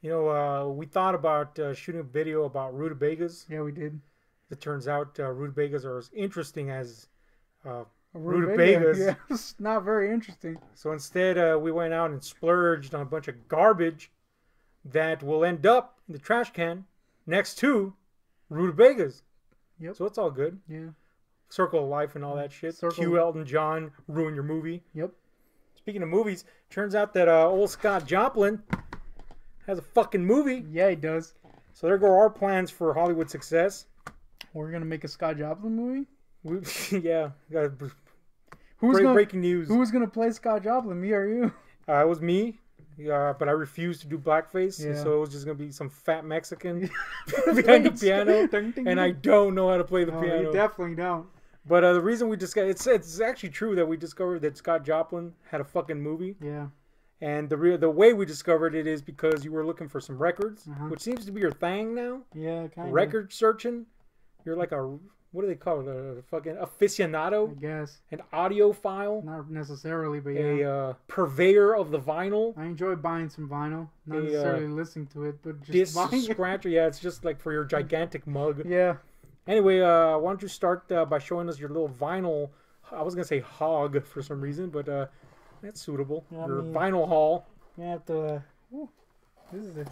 We thought about shooting a video about rutabagas. Yeah, we did. It turns out rutabagas are as interesting as Rutabaga. rutabagas. Yeah, it's not very interesting. So instead, we went out and splurged on a bunch of garbage that will end up in the trash can next to rutabagas. Yep. So it's all good. Yeah. Circle of Life and all that shit. Circle. Cue Elton John, ruin your movie. Yep. Speaking of movies, turns out that old Scott Joplin has a fucking movie. Yeah, he does. So there go our plans for Hollywood success. We're gonna make a Scott Joplin movie. Yeah. Who's gonna, breaking news. Who's gonna play Scott Joplin? Me or you? It was me. But I refused to do blackface, Yeah. so it was just gonna be some fat Mexican behind the piano, and I don't know how to play the piano. You definitely don't. But the reason we discovered it's actually true that we discovered that Scott Joplin had a fucking movie, Yeah. and the way we discovered it is because you were looking for some records, Uh-huh. which seems to be your thing now. Yeah, kind of. Record searching. You're like what do they call it? A fucking I aficionado, guess. an audiophile, Not necessarily, but yeah. a purveyor of the vinyl. I enjoy buying some vinyl. Not A, necessarily listening to it, but just Disc buying it. scratcher, yeah, it's just like for your gigantic mug. Yeah. Anyway, why don't you start by showing us your little vinyl? I was gonna say hog for some reason, but that's suitable. Yeah, Your vinyl haul. You have to. This is it.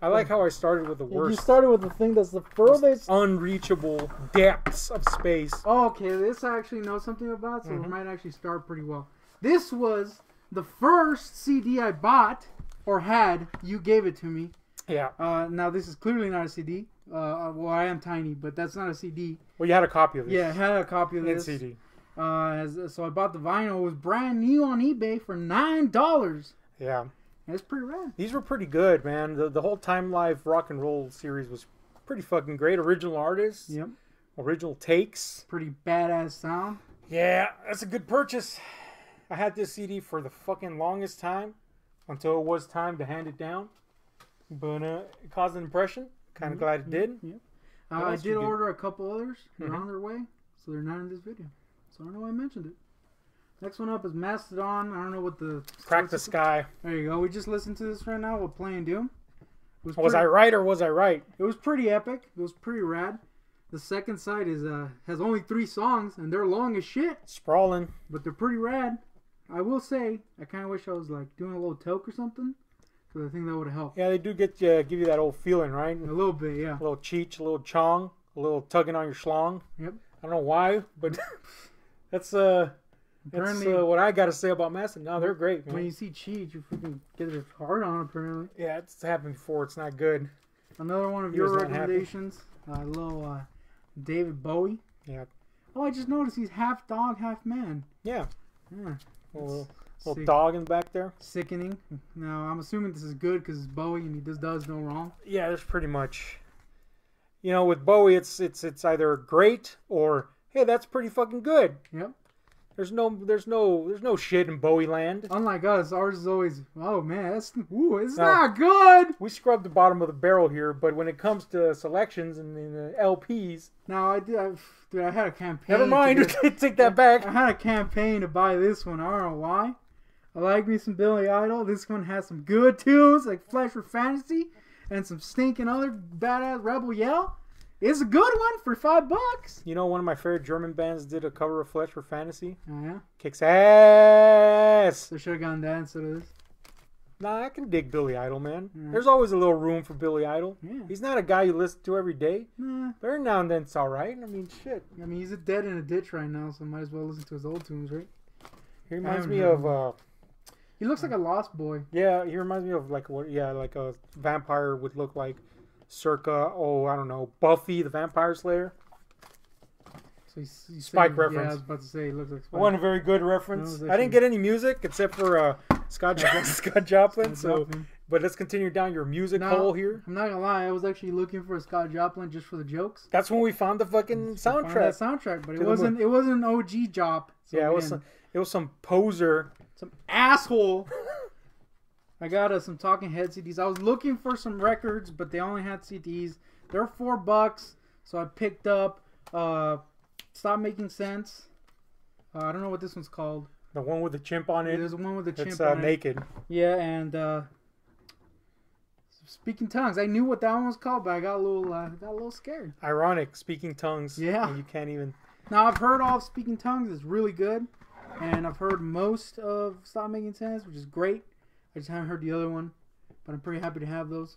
I like how I started with the You worst, started with the thing that's the furthest. unreachable depths of space. Oh, okay, this I actually know something about, so it might actually start pretty well. This was the first CD I bought or had. You gave it to me. Yeah. Now this is clearly not a CD. Well, I am tiny, but that's not a CD. Well, you had a copy of this. Yeah, I had a copy of and this. CD. So I bought the vinyl. It was brand new on eBay for $9. Yeah. It's pretty rad. These were pretty good, man. The whole Time Life rock and roll series was pretty fucking great. Original artists. Yep. Original takes. Pretty badass sound. Yeah, that's a good purchase. I had this CD for the fucking longest time until it was time to hand it down. But it caused an impression. Kind of glad it did. Yep. What I else did you do? order a couple others. They're on their way, so they're not in this video. So I don't know why I mentioned it. Next one up is Mastodon. I don't know what the... Crack the Sky. There you go. We just listened to this right now while playing Doom. It Was I right or was I right? It was pretty epic. It was pretty rad. The second side is has only 3 songs, and they're long as shit, Sprawling. but they're pretty rad. I will say, I kind of wish I was like doing a little toke or something, because I think that would have helped. Yeah, they do give you that old feeling, right? A little bit, yeah. A little cheech, a little chong, a little tugging on your schlong. Yep. I don't know why, but that's Apparently, what I got to say about Mastodon. No, they're great, man. when you see cheat, you freaking get it hard on, apparently. Yeah, it's happened before. It's not good. Another one of He your was not happy. recommendations, little David Bowie. Yeah. Oh, I just noticed he's half dog, half man. Yeah. Yeah. Little Sick. dog in the back there. Sickening. Now, I'm assuming this is good because it's Bowie and he just does no wrong. Yeah, there's pretty much. With Bowie, it's either great or hey, that's pretty fucking good. Yep. There's no shit in Bowie land. Unlike us, ours is always, oh man, it's No. not good. We scrubbed the bottom of the barrel here, but when it comes to selections and the LPs, Now, dude, I had a campaign. never mind. Take that back. I had a campaign to buy this one. I don't know why. I like me some Billy Idol. This one has some good tunes like Flesh for Fantasy and some stinking other badass Rebel Yell. It's a good one for $5. One of my favorite German bands did a cover of Flesh for Fantasy. Oh yeah. Kicks ass. So should have gone that instead of this. Nah, I can dig Billy Idol, man. Yeah. There's always a little room for Billy Idol. Yeah. He's not a guy you listen to every day. Nah. But every now and then it's all right. I mean, shit. I mean, he's dead in a ditch right now, so might as well listen to his old tunes, right? He reminds haven't me heard of He looks like a lost boy. yeah. He reminds me of like a vampire would look like, circa I don't know, Buffy the Vampire Slayer. So he's Spike saying, reference. Yeah, I was about to say he looks like Spike. One very good reference. No, I didn't get any music except for Scott Joplin. So, Joplin. but let's continue down your music No. hole here. I'm not gonna lie, I was actually looking for a Scott Joplin just for the jokes. That's when we found the fucking Found soundtrack. that soundtrack, but To it the wasn't. It wasn't an OG Jop. So Yeah, man, it was some poser. some asshole. I got some Talking Head CDs. I was looking for some records, but they only had CDs. They're $4, so I picked up Stop Making Sense. I don't know what this one's called. The one with the chimp on it. There's one with the chimp It's on it. naked. Yeah, and Speaking Tongues. I knew what that one was called, but I got a little scared. Ironic, Speaking Tongues. Yeah. And you can't even... Now, I've heard all of Speaking Tongues. It's really good. And I've heard most of Stop Making Sense, which is great. I just haven't heard the other one. But I'm pretty happy to have those.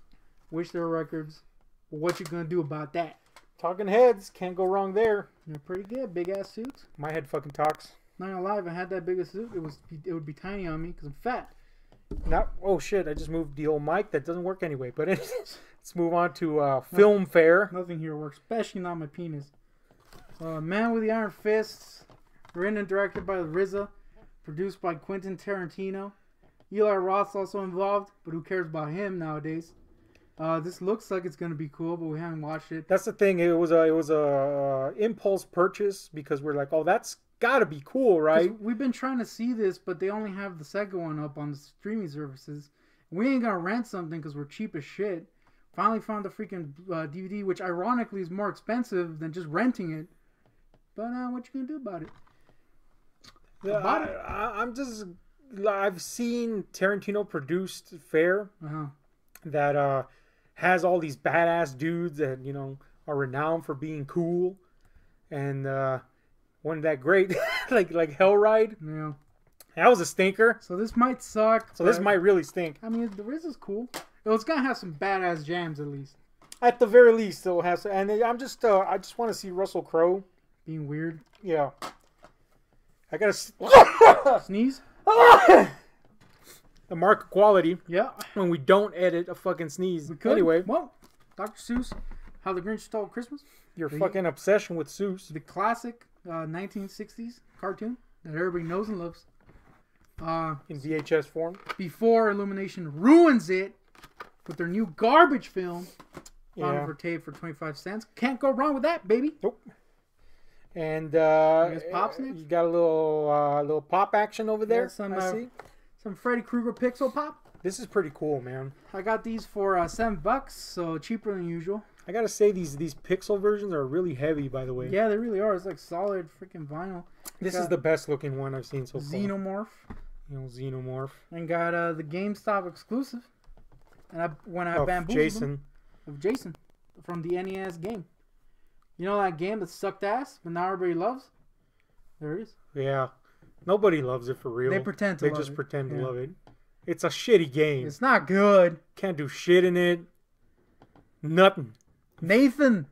Wish there were records. But what you going to do about that? Talking heads. Can't go wrong there. They're pretty good. Big-ass suits. My head fucking talks. Not gonna lie, if I had that big a suit, it would be tiny on me because I'm fat. Oh shit, I just moved the old mic. That doesn't work anyway. But let's move on to Film Fair. Nothing here works, especially not my penis. Man with the Iron Fists, written and directed by RZA, produced by Quentin Tarantino. Eli Roth's also involved, but who cares about him nowadays? This looks like it's gonna be cool, but we haven't watched it. That's the thing. It was a impulse purchase because we're like, oh, that's gotta be cool, right? We've been trying to see this, but they only have the second one up on the streaming services. We ain't gonna rent something because we're cheap as shit. Finally found the freaking DVD, which ironically is more expensive than just renting it. But what you gonna do about it? I've seen Tarantino produced fare Uh-huh. that has all these badass dudes that are renowned for being cool, and wasn't that great? like Hell Ride. Yeah. That was a stinker. So this might suck. So this might really stink. I mean, the Riz is cool. It's gonna have some badass jams at least. At the very least, it'll have. And I just want to see Russell Crowe Being weird. Yeah. I gotta Sneeze. the mark of quality. Yeah. When we don't edit a fucking sneeze. We could. Anyway. Well, Dr. Seuss, How the Grinch Stole Christmas. Your fucking obsession with Seuss. The classic 1960s cartoon that everybody knows and loves. In VHS form. Before Illumination ruins it with their new garbage film. Found Yeah. for tape for 25 cents. Can't go wrong with that, baby. Nope. And Pops next? you got a little pop action over there. Yeah, I see. some Freddy Krueger Pixel Pop. This is pretty cool, man. I got these for $7, so cheaper than usual. I gotta say these pixel versions are really heavy, by the way. Yeah, they really are. It's like solid freaking vinyl. This is the best looking one I've seen so far. Xenomorph. Xenomorph. And got the GameStop exclusive. And I bamboozled Jason. Of Jason from the NES game. You know that game that sucked ass, but now everybody loves? There it is. Yeah. Nobody loves it for real. They pretend to They love just it. pretend to Yeah. love it. It's a shitty game. It's not good. Can't do shit in it. Nothing. Nathan.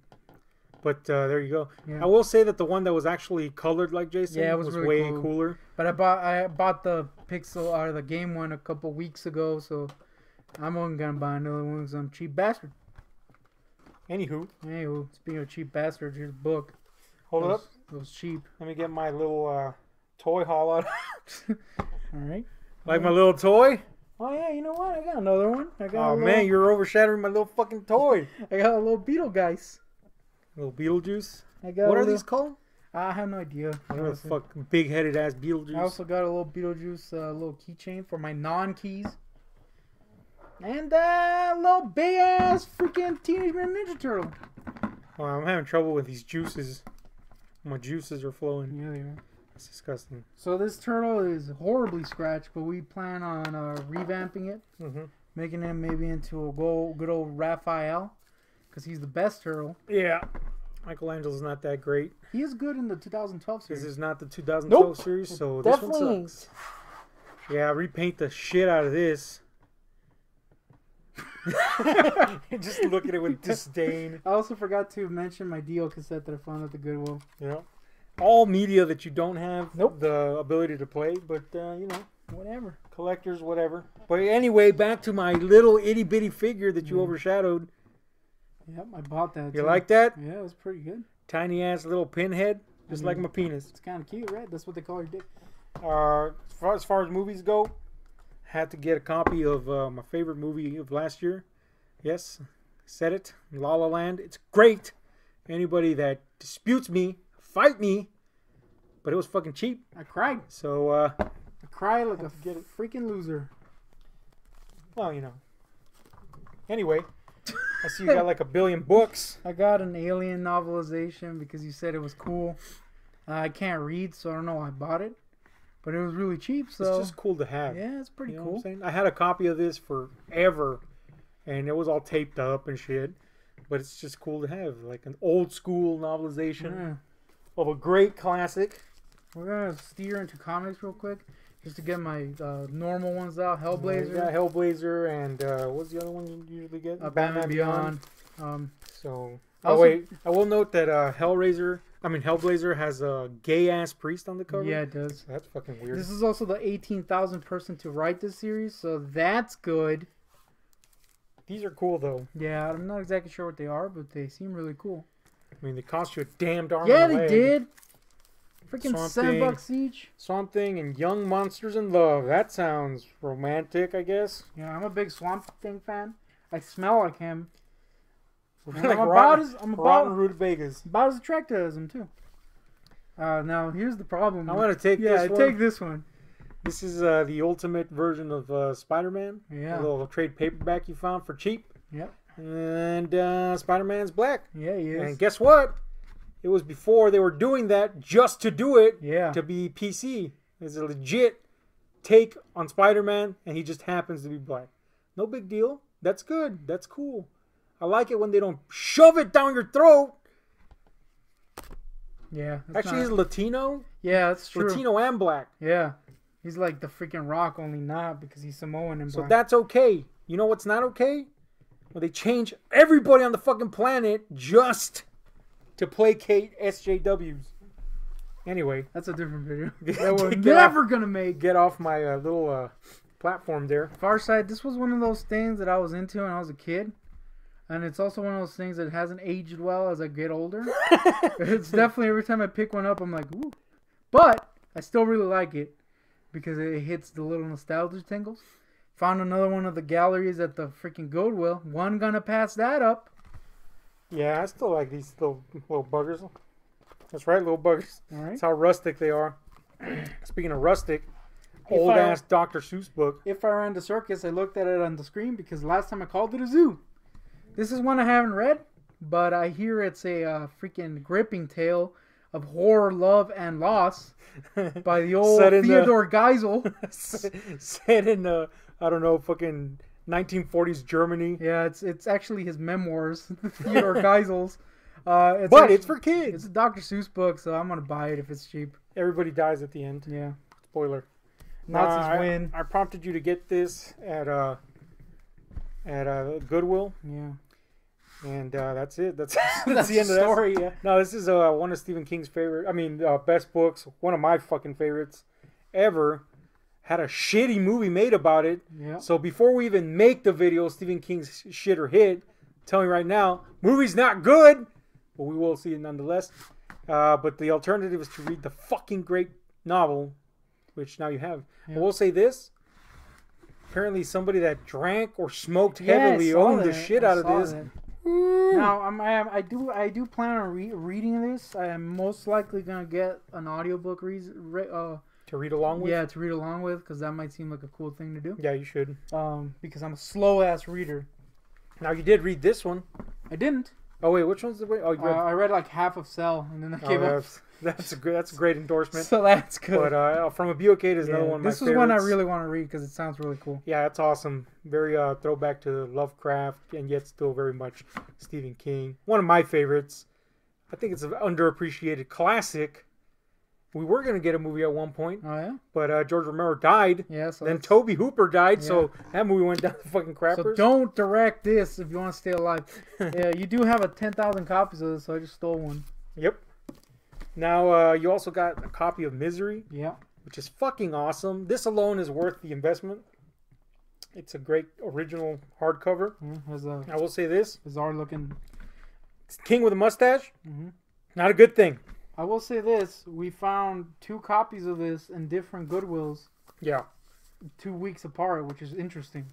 But there you go. Yeah. I will say that the one that was actually colored like Jason Yeah, it was really way cool. cooler. But I bought the Pixel out of the game one a couple weeks ago, so I'm only gonna buy another one because I'm a cheap bastard. Anywho, Anywho, speaking of cheap bastards, here's a book. hold up. It was cheap. Let me get my little toy haul out. Alright. Like my little toy? Oh yeah, you know what? I got another one. Oh man, you're overshadowing my little fucking toy. I got a little Beetlegeist. Little Beetlejuice. What What are these called? I have no idea. Whatever the fucking big-headed ass Beetlejuice. I also got a little Beetlejuice little keychain for my non-keys. And a little big ass freaking Teenage Mutant Ninja Turtle. Oh, I'm having trouble with these juices. My juices are flowing. Yeah, they are. It's disgusting. So this turtle is horribly scratched, but we plan on revamping it. Mm-hmm. Making him maybe into a good old Raphael. Because he's the best turtle. Yeah. Michelangelo's not that great. He is good in the 2012 series. This is not the 2012 series, so this Definitely. one sucks. Yeah, repaint the shit out of this. Just look at it with disdain. I also forgot to mention my Dio cassette that I found at the Goodwill. Yeah. All media that you don't have Nope. the ability to play, but Whatever. collectors, whatever. But anyway, back to my little itty bitty figure that you overshadowed. Yep, I bought that. You too. like that? Yeah, it was pretty good. Tiny ass little pinhead, just like my penis. It's kind of cute, right? That's what they call your dick. As far as movies go, had to get a copy of my favorite movie of last year. Yes, said it. La La Land. It's great. Anybody that disputes me, fight me. But it was fucking cheap. I cried. So, I cried like a freaking loser. well, Anyway, I see you got like 1 billion books. I got an Alien novelization because you said it was cool. I can't read, so I don't know why I bought it. But it was really cheap, so... It's just cool to have. Yeah, it's pretty You know cool. what I'm saying? I had a copy of this forever. and it was all taped up and shit. But it's just cool to have like an old school novelization of a great classic. We're gonna steer into comics real quick, just to get my normal ones out. Hellblazer. Yeah, Hellblazer, and what's the other one you usually get? Batman Beyond. So, Also, wait, I will note that Hellblazer has a gay ass priest on the cover. Yeah, it does. So that's fucking weird. This is also the 18,000th person to write this series, so that's good. These are cool though. Yeah, I'm not exactly sure what they are, but they seem really cool. I mean, they cost you a damned arm. Yeah, and a they leg. did. Freaking Swamp $7 each. Swamp Thing and Young Monsters in Love. That sounds romantic, I guess. Yeah, I'm a big Swamp Thing fan. I smell like him. Like I'm rotten about rutabagas. as attracted as him too. Now here's the problem. I want to take this one. take this one. This is the ultimate version of Spider-Man. Yeah. A little trade paperback you found for cheap. Yep. And Spider-Man's black. Yeah, he is. And guess what? It was before they were doing that just to do it. Yeah. To be PC. It's a legit take on Spider-Man, and he just happens to be black. No big deal. That's good. That's cool. I like it when they don't shove it down your throat. Yeah. Actually, he's Latino. Yeah, that's true. Latino and black. Yeah. He's like the freaking Rock, only not because he's Samoan and black. So that's okay. You know what's not okay? When they change everybody on the fucking planet just to placate SJWs. Anyway. That's a different video that we're Get never off- going to make. Get off my little platform there. Far Side, this was one of those things that I was into when I was a kid. And it's also one of those things that hasn't aged well as I get older. It's definitely, every time I pick one up, I'm like, ooh. But I still really like it because it hits the little nostalgia tingles. Found another one of the galleries at the freaking Goodwill. One gonna pass that up. Yeah, I still like these little buggers. That's right, little buggers. All right. That's how rustic they are. Speaking of rustic, old ass Dr. Seuss book. If I ran the circus, I looked at it on the screen because last time I called it a zoo. This is one I haven't read, but I hear it's a freaking gripping tale of horror, love, and loss by the old Theodore Geisel. Set in, I don't know, fucking 1940s Germany. Yeah, it's actually his memoirs, Theodore Geisel's. It's for kids. It's a Dr. Seuss book, so I'm going to buy it if it's cheap. Everybody dies at the end. Yeah. Spoiler. Nazis win. I prompted you to get this at Goodwill. Yeah. And that's it. That's That's the end of the story. that. Yeah. No, this is one of Stephen King's best books. One of my fucking favorites ever. Had a shitty movie made about it. Yeah. So before we even make the video, Stephen King's shit or hit, tell me right now, movie's not good, but we will see it nonetheless. But the alternative is to read the fucking great novel, which now you have. Yeah. I will say this. Apparently somebody that drank or smoked heavily owned the shit out of this. Now I do plan on reading this. I am most likely gonna get an audiobook to read along with. Yeah, to read along with, because that might seem like a cool thing to do. Yeah, you should. Because I'm a slow ass reader. Now you did read this one. I didn't. Oh wait, which one's the way? Oh, you read. I read like half of Cell, and then I gave up. That's a great endorsement. So that's good. But from a Buick is another one of my favorites. This is one I really want to read because it sounds really cool. Yeah, it's awesome. Very throwback to Lovecraft, and yet still very much Stephen King. One of my favorites. I think it's an underappreciated classic. We were going to get a movie at one point. Oh, yeah? But George Romero died. Yeah, so then Tobe Hooper died, so that movie went down the fucking crappers. So don't direct this if you want to stay alive. Yeah, you do have 10,000 copies of this, so I just stole one. Yep. Now, you also got a copy of Misery. Yeah. Which is fucking awesome. This alone is worth the investment. It's a great original hardcover. I will say this. Bizarre looking. King with a mustache. Mm-hmm. Not a good thing. I will say this. We found 2 copies of this in different Goodwills. Yeah. 2 weeks apart, which is interesting.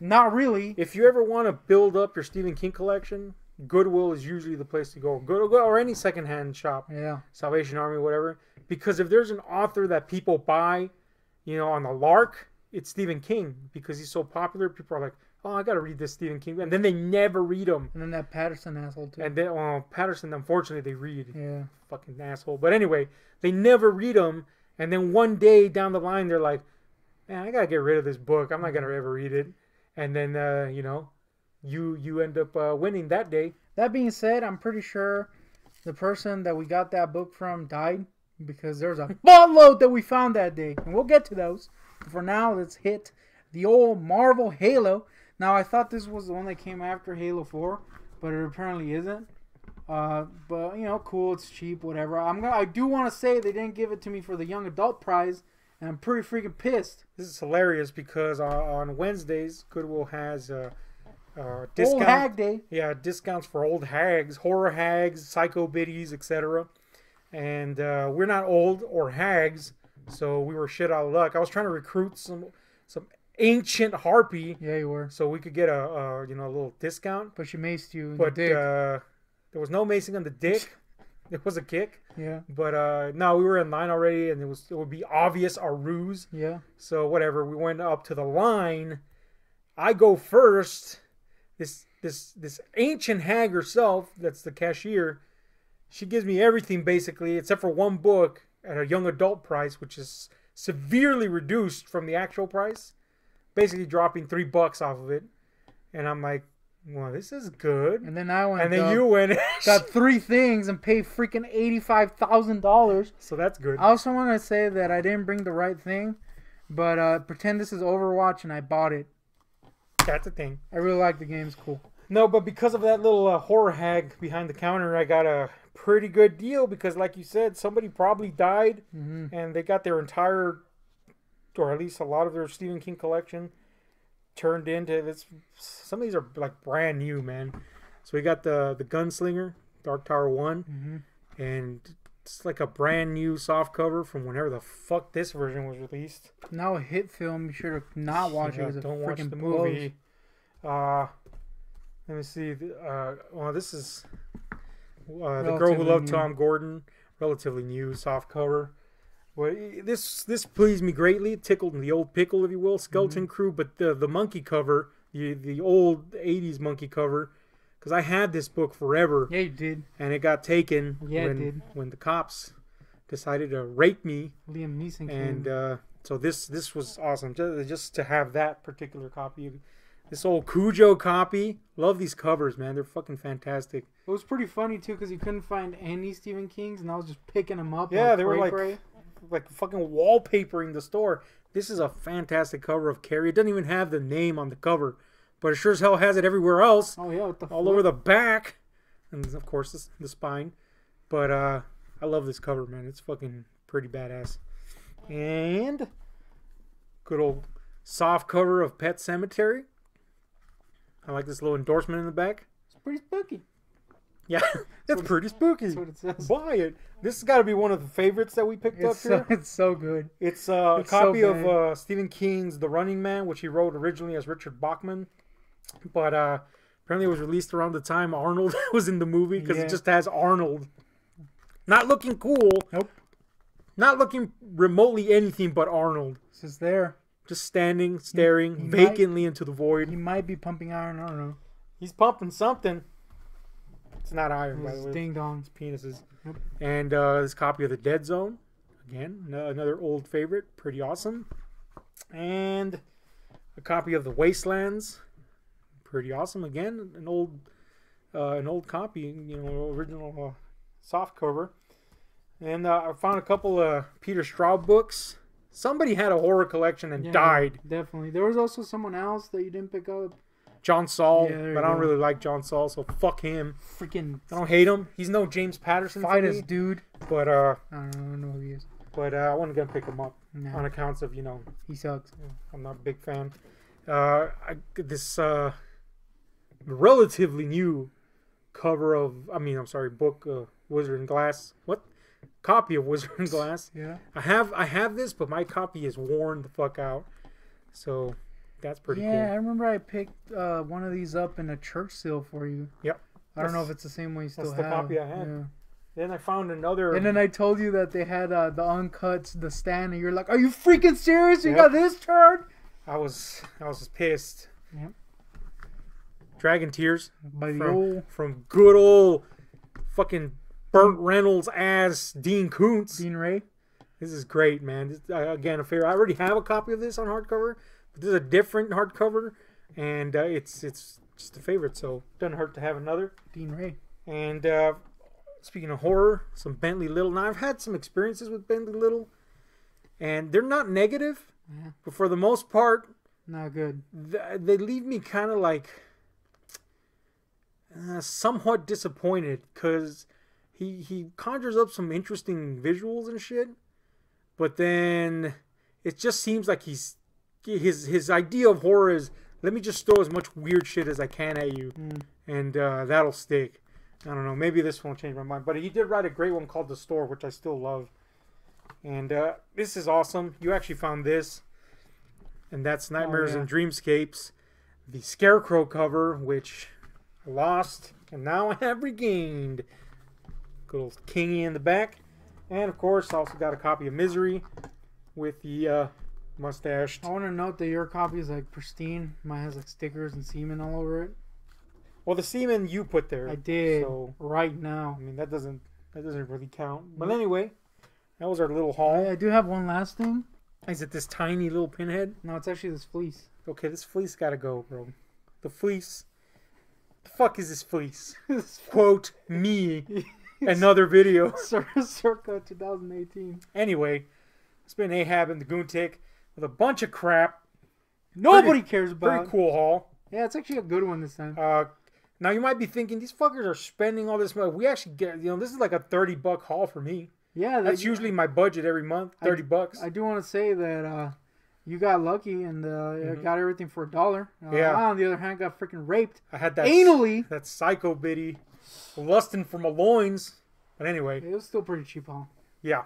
Not really. If you ever want to build up your Stephen King collection, Goodwill is usually the place to go. Goodwill or any secondhand shop. Yeah. Salvation Army, whatever. Because if there's an author that people buy, on the lark, it's Stephen King. Because he's so popular, people are like, oh, I got to read this Stephen King. And then they never read them. And then that Patterson asshole, too. And then, Patterson, unfortunately, they read. Yeah. Fucking asshole. But anyway, they never read them. And then one day down the line, they're like, man, I got to get rid of this book. I'm not going to ever read it. And then, you end up winning that day. That being said, I'm pretty sure the person that we got that book from died because there's a buttload that we found that day. And we'll get to those. But for now, let's hit the old Marvel Halo. Now, I thought this was the one that came after Halo 4, but it apparently isn't. But, you know, cool, it's cheap, whatever. I do want to say they didn't give it to me for the young adult prize, and I'm pretty freaking pissed. This is hilarious because on Wednesdays, Goodwill has discount, Old Hag Day. Yeah, discounts for old hags, horror hags, psycho biddies, etc. And we're not old or hags, so we were shit out of luck. I was trying to recruit some ancient harpy. Yeah, you were. So we could get a little discount. But she maced you in but the dick. There was no macing on the dick. There was a kick. Yeah. But no, we were in line already, and it would be obvious our ruse. Yeah. So whatever, we went up to the line. I go first. This ancient hag herself, that's the cashier, she gives me everything basically, except for one book at a young adult price, which is severely reduced from the actual price. Basically dropping $3 off of it. And I'm like, well, this is good. And then I went. And then you went. Got 3 things and paid freaking $85,000. So that's good. I also want to say that I didn't bring the right thing, but pretend this is Overwatch and I bought it. That's a thing. I really like the game. It's cool. No, but because of that little horror hag behind the counter, I got a pretty good deal because, like you said, somebody probably died, and they got their entire, or at least a lot of their Stephen King collection turned into this. Some of these are like brand new, man. So we got the Gunslinger, Dark Tower 1, and it's like a brand new soft cover from whenever the fuck this version was released. Now a hit film, you should not watch it. It's don't a watch freaking the movie. Let me see. Well, this is The Girl Who Loved Tom Gordon. Relatively new, soft cover. Well, this pleased me greatly. It tickled the old pickle, if you will. Skeleton Crew, but the monkey cover, the old 80s monkey cover, because I had this book forever. Yeah, you did. And it got taken when the cops decided to rape me. Liam Neeson came. And so this was awesome. Just to have that particular copy. This old Cujo copy. Love these covers, man. They're fucking fantastic. It was pretty funny, too, because you couldn't find any Stephen Kings, and I was just picking them up. Yeah, they were like fucking wallpapering the store. This is a fantastic cover of Carrie. It doesn't even have the name on the cover, but it sure as hell has it everywhere else. Oh, yeah, all over the back. And, of course, the spine. But I love this cover, man. It's fucking pretty badass. And good old soft cover of Pet Sematary. I like this little endorsement in the back. It's pretty spooky. Yeah, that's pretty spooky. That's what it says. Buy it. This has got to be one of the favorites that we picked up here. It's so good. It's a copy of Stephen King's The Running Man, which he wrote originally as Richard Bachman. But apparently it was released around the time Arnold was in the movie because it just has Arnold. Not looking cool. Nope. Not looking remotely anything but Arnold. It's just there. Just standing, staring vacantly into the void. He might be pumping iron. I don't know. He's pumping something. It's not iron, by the way. Ding dong. It's penises. Yep. And this copy of The Dead Zone. Again, another old favorite. Pretty awesome. And a copy of The Wastelands. Pretty awesome. Again, an old copy. Original soft cover. And I found a couple of Peter Straub books. Somebody had a horror collection and died. Definitely. There was also someone else that you didn't pick up. John Saul, yeah, but I don't really like John Saul, so fuck him. Freaking. I don't hate him. He's no James Patterson. Fight us, dude. But I don't know who he is. But I wasn't gonna pick him up on accounts of he sucks. I'm not a big fan. This relatively new cover of book Wizard and Glass. What? Copy of Wizard and Glass. Yeah. I have this, but my copy is worn the fuck out. So that's pretty cool. Yeah, I remember I picked one of these up in a church sale for you. Yep. I don't know if it's the same one you still have. That's the copy I had. Yeah. Then I found another. And then I told you that they had the uncuts, the stand, and you're like, "Are you freaking serious? You got this turd?" I was just pissed. Yep. Dragon Tears from good old fucking Burt Reynolds as Dean Koontz. Dean Ray. This is great, man. This, again, a favorite. I already have a copy of this on hardcover, but this is a different hardcover, and it's just a favorite, so doesn't hurt to have another. Dean Ray. And speaking of horror, some Bentley Little. Now, I've had some experiences with Bentley Little, and they're not negative, but for the most part, not good. They leave me kind of like somewhat disappointed, because he conjures up some interesting visuals and shit, but then it just seems like his idea of horror is, let me just throw as much weird shit as I can at you, and that'll stick. I don't know. Maybe this won't change my mind. But he did write a great one called The Store, which I still love. And this is awesome. You actually found this. And that's Nightmares and Dreamscapes. The Scarecrow cover, which I lost. And now I have regained. Good old Kingy in the back. And, of course, I also got a copy of Misery with the mustached. I want to note that your copy is, like, pristine. Mine has, like, stickers and semen all over it. Well, the semen you put there. I did. So, right now. I mean, that doesn't really count. But anyway, that was our little haul. I do have one last thing. Is it this tiny little pinhead? No, it's actually this fleece. Okay, this fleece gotta go, bro. The fleece. The fuck is this fleece? Quote me. Another video. Circa 2018. Anyway, it's been Ahab and the Goontick with a bunch of crap. Nobody cares about. Pretty cool haul. Yeah, it's actually a good one this time. Now you might be thinking, these fuckers are spending all this money. We actually get, this is like a $30 haul for me. Yeah, that's usually my budget every month. $30. I do want to say that you got lucky and got everything for $1. I, on the other hand, got freaking raped. I had that anally. That psycho biddy, lusting for my loins. But anyway, it was still pretty cheap haul. Yeah,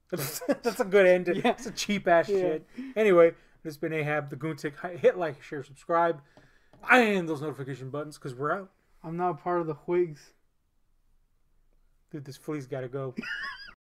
that's a good end. Yeah. It's a cheap ass shit. Anyway, this has been Ahab the Goontick. Hit like, share, subscribe, and those notification buttons, because we're out. I'm not part of the Whigs. Dude, this flea's gotta go.